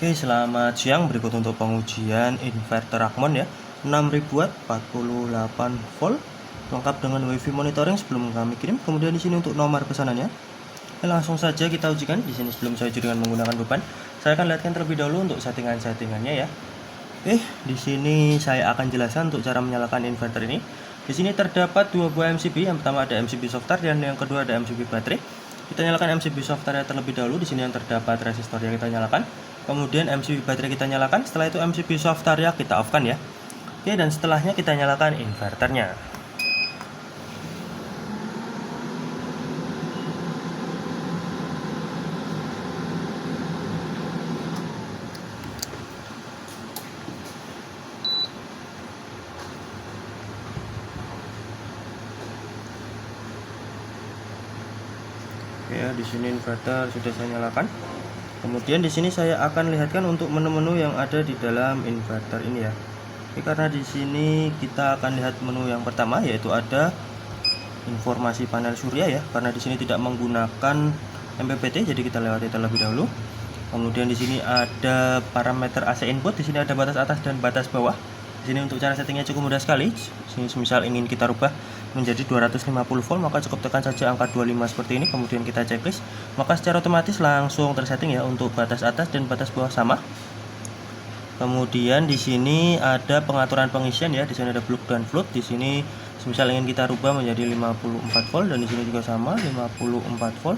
Oke, selamat siang. Berikut untuk pengujian inverter Rakmon ya. 6000 watt, 48 volt, lengkap dengan WiFi monitoring sebelum kami kirim. Kemudian di sini untuk nomor pesanannya. Langsung saja kita ujikan. Di sini sebelum saya uji dengan menggunakan beban, saya akan lihatkan terlebih dahulu untuk settingan-settingannya ya. Oke, di sini saya akan jelaskan untuk cara menyalakan inverter ini. Di sini terdapat dua buah MCB. Yang pertama ada MCB software dan yang kedua ada MCB baterai. Kita nyalakan MCB software terlebih dahulu. Di sini yang terdapat resistor yang kita nyalakan. Kemudian MCB baterai kita nyalakan. Setelah itu MCB software ya kita off kan ya. Oke, dan setelahnya kita nyalakan inverternya. Ya, di sini inverter sudah saya nyalakan. Kemudian di sini saya akan lihatkan untuk menu-menu yang ada di dalam inverter ini ya. Karena di sini kita akan lihat menu yang pertama, yaitu ada informasi panel surya ya. Karena di sini tidak menggunakan MPPT, jadi kita lewati terlebih dahulu. Kemudian di sini ada parameter AC input. Di sini ada batas atas dan batas bawah. Di sini untuk cara settingnya cukup mudah sekali. Sini misal ingin kita rubah menjadi 250 volt, maka cukup tekan saja angka 25 seperti ini. Kemudian kita checklist, maka secara otomatis langsung tersetting ya untuk batas atas dan batas bawah sama. Kemudian di sini ada pengaturan pengisian ya. Di sini ada plug dan float. Di sini misal ingin kita rubah menjadi 54 volt dan di sini juga sama 54 volt.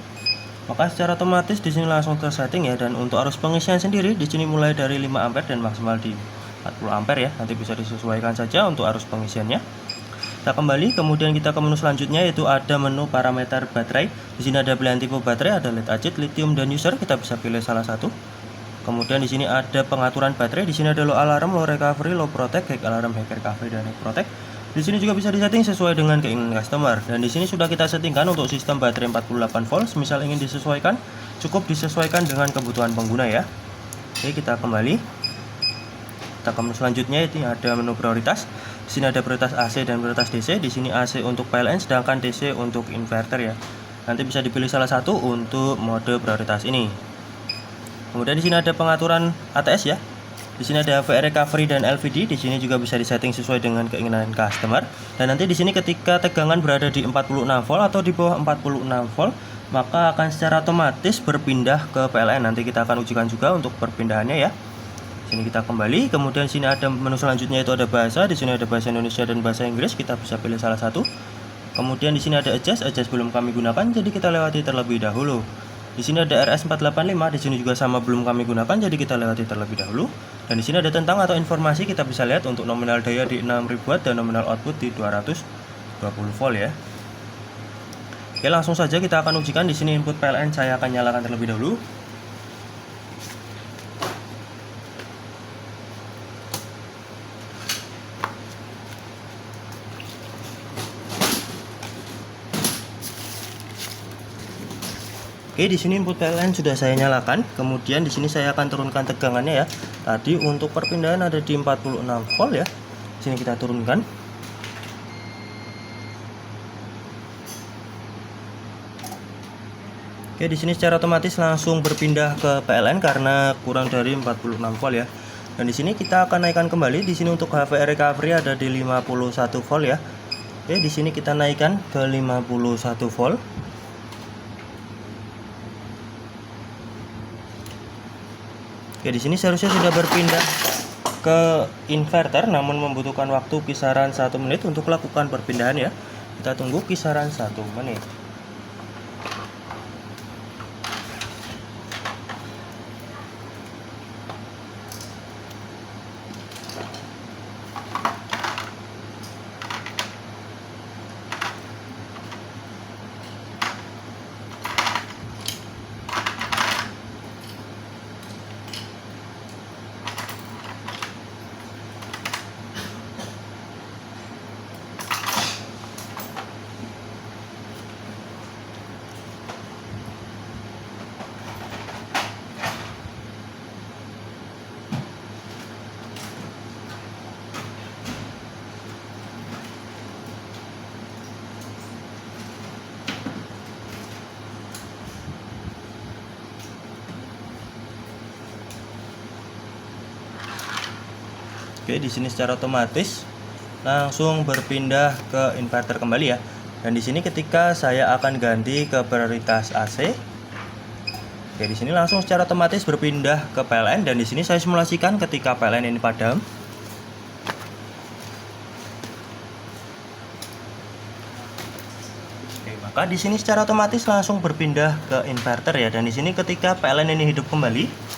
Maka secara otomatis di sini langsung tersetting ya. Dan untuk arus pengisian sendiri di sini mulai dari 5 ampere dan maksimal di 40 ampere ya. Nanti bisa disesuaikan saja untuk arus pengisiannya. Kita kembali, kemudian kita ke menu selanjutnya, yaitu ada menu parameter baterai. Di sini ada pilihan tipe baterai, ada lead acid, lithium, dan user. Kita bisa pilih salah satu. Kemudian di sini ada pengaturan baterai. Di sini ada low alarm, low recovery, low protect, high alarm, high recovery, dan high protect. Di sini juga bisa disetting sesuai dengan keinginan customer. Dan di sini sudah kita settingkan untuk sistem baterai 48 volt. Misal ingin disesuaikan, cukup disesuaikan dengan kebutuhan pengguna ya. Oke, kita kembali. Kita ke menu selanjutnya, itu ada menu prioritas. Di sini ada prioritas AC dan prioritas DC. Di sini AC untuk PLN, sedangkan DC untuk inverter ya. Nanti bisa dipilih salah satu untuk mode prioritas ini. Kemudian di sini ada pengaturan ATS ya. Di sini ada VR recovery dan LVD. Di sini juga bisa disetting sesuai dengan keinginan customer. Dan nanti di sini ketika tegangan berada di 46 volt atau di bawah 46 volt, maka akan secara otomatis berpindah ke PLN. Nanti kita akan ujikan juga untuk perpindahannya ya. Sini kita kembali, kemudian sini ada menu selanjutnya, itu ada bahasa. Di sini ada bahasa Indonesia dan bahasa Inggris. Kita bisa pilih salah satu. Kemudian di sini ada adjust belum kami gunakan, jadi kita lewati terlebih dahulu. Di sini ada RS485, di sini juga sama belum kami gunakan, jadi kita lewati terlebih dahulu. Dan di sini ada tentang atau informasi, kita bisa lihat untuk nominal daya di 6000 watt dan nominal output di 220 volt ya. Oke, langsung saja kita akan ujikan. Di sini input PLN saya akan nyalakan terlebih dahulu. Oke, di sini input PLN sudah saya nyalakan. Kemudian di sini saya akan turunkan tegangannya ya. Tadi untuk perpindahan ada di 46 volt ya. Di sini kita turunkan. Oke, di sini secara otomatis langsung berpindah ke PLN karena kurang dari 46 volt ya. Dan di sini kita akan naikkan kembali. Di sini untuk HVR recovery ada di 51 volt ya. Oke, di sini kita naikkan ke 51 volt. Oke, di sini seharusnya sudah berpindah ke inverter, namun membutuhkan waktu kisaran 1 menit untuk melakukan perpindahan ya. Kita tunggu kisaran 1 menit. Oke, di sini secara otomatis langsung berpindah ke inverter kembali ya. Dan di sini ketika saya akan ganti ke prioritas AC, oke, di sini langsung secara otomatis berpindah ke PLN, dan di sini saya simulasikan ketika PLN ini padam. Oke, maka di sini secara otomatis langsung berpindah ke inverter ya, dan di sini ketika PLN ini hidup kembali.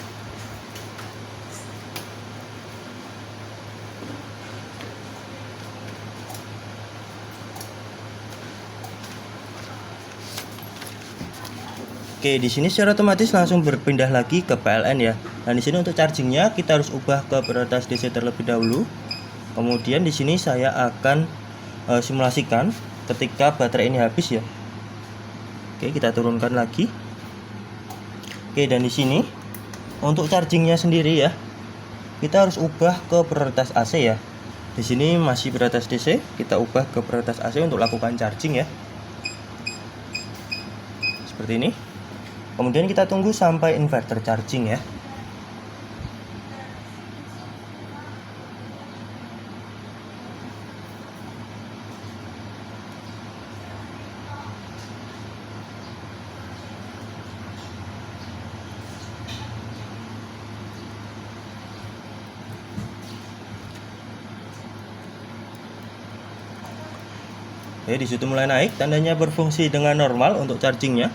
Oke, di sini secara otomatis langsung berpindah lagi ke PLN ya. Dan di sini untuk chargingnya kita harus ubah ke prioritas DC terlebih dahulu. Kemudian di sini saya akan simulasikan ketika baterai ini habis ya. Oke, kita turunkan lagi. Oke, dan di sini untuk chargingnya sendiri ya, kita harus ubah ke prioritas AC ya. Di sini masih prioritas DC, kita ubah ke prioritas AC untuk lakukan charging ya. Seperti ini. Kemudian kita tunggu sampai inverter charging ya. Oke, di situ mulai naik, tandanya berfungsi dengan normal untuk chargingnya.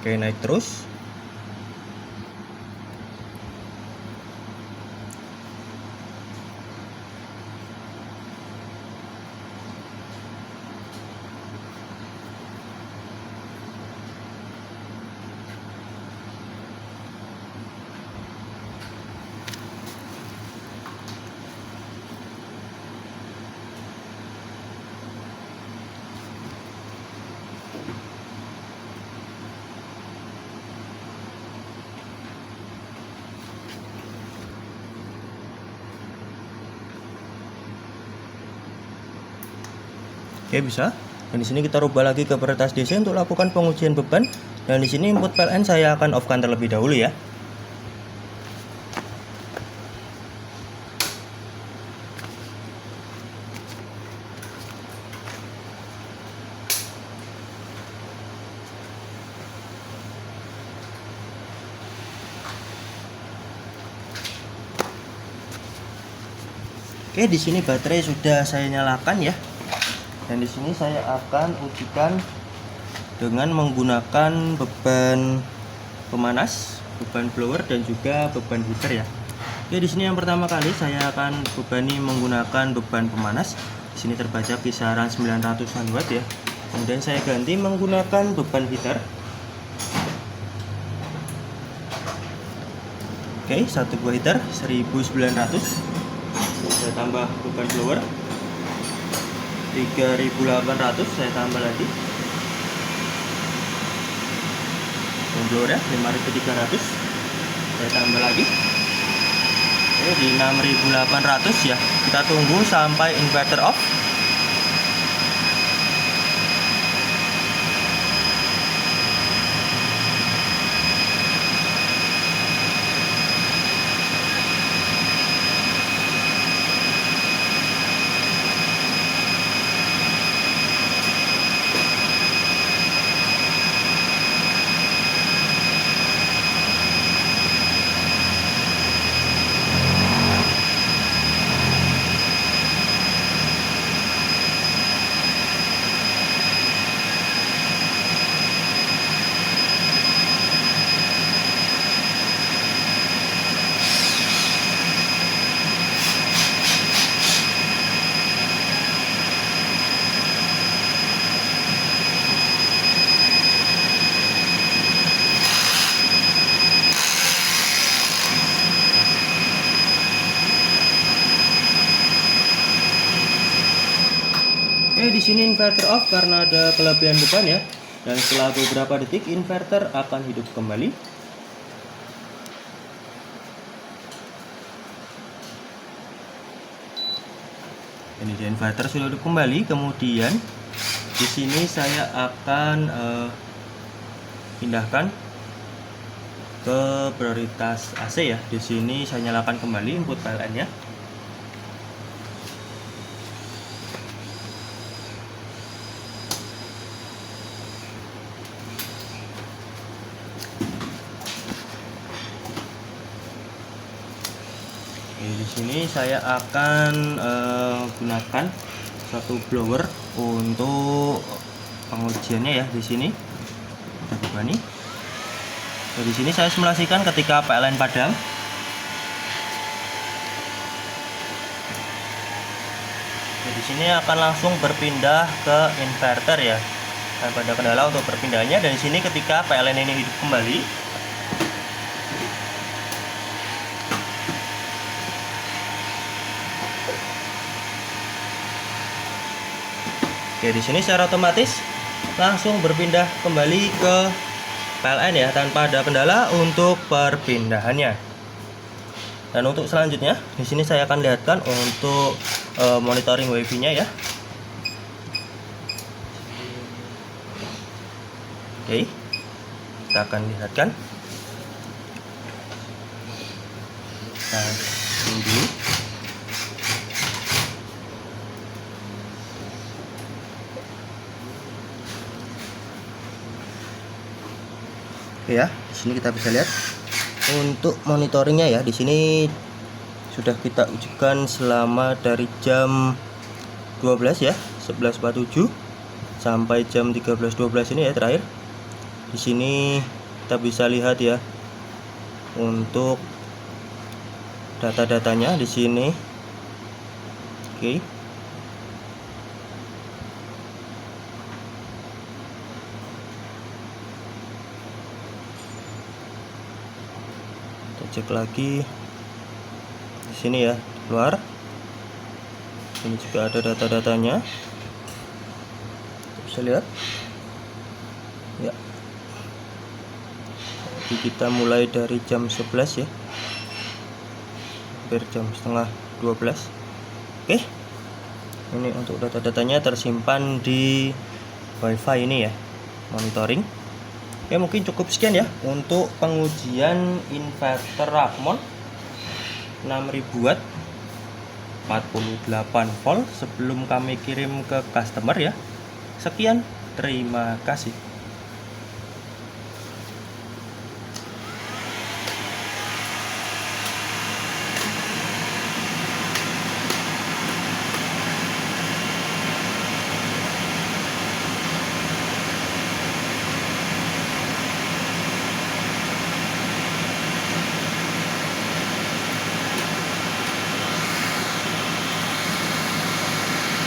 Oke, naik terus. Oke, bisa. Dan di sini kita rubah lagi ke prioritas DC untuk lakukan pengujian beban. Dan di sini input PLN saya akan off-kan terlebih dahulu ya. Oke, di sini baterai sudah saya nyalakan ya. Dan di sini saya akan ujikan dengan menggunakan beban pemanas, beban blower, dan juga beban heater ya. Oke, di sini yang pertama kali saya akan bebani menggunakan beban pemanas. Di sini terbaca kisaran 900-an watt ya. Kemudian saya ganti menggunakan beban heater. Oke, satu buah heater 1900. Saya tambah beban blower 3800, saya tambah lagi. Blower 5300, saya tambah lagi. Oke, di 6800 ya. Kita tunggu sampai inverter off. Di sini inverter off karena ada kelebihan beban ya. Dan setelah beberapa detik inverter akan hidup kembali. Ini di inverter sudah hidup kembali. Kemudian di sini saya akan pindahkan ke prioritas AC ya. Di sini saya nyalakan kembali input PLN-nya. Di sini saya akan gunakan satu blower untuk pengujiannya ya. Di sini kita coba nih. Di sini saya simulasikan ketika PLN padam. Di sini akan langsung berpindah ke inverter ya. Tanpa ada kendala untuk perpindahannya. Dan di sini ketika PLN ini hidup kembali, oke, di sini secara otomatis langsung berpindah kembali ke PLN ya, tanpa ada kendala untuk perpindahannya. Dan untuk selanjutnya, di sini saya akan lihatkan untuk monitoring WiFi-nya ya. Oke, kita akan lihatkan. Kita tunggu. Oke ya, di sini kita bisa lihat untuk monitoringnya ya. Di sini sudah kita ujikan selama dari jam 12 ya, 11.47 sampai jam 13.12 ini ya terakhir. Di sini kita bisa lihat ya untuk data-datanya di sini. Oke. Cek lagi di sini ya, keluar. Ini juga ada data-datanya, bisa lihat ya. Jadi kita mulai dari jam 11 ya, hampir jam setengah 12. Oke, ini untuk data-datanya tersimpan di WiFi ini ya, monitoring. Oke, mungkin cukup sekian ya untuk pengujian inverter Rakmon 6000 watt 48 volt sebelum kami kirim ke customer ya. Sekian, terima kasih.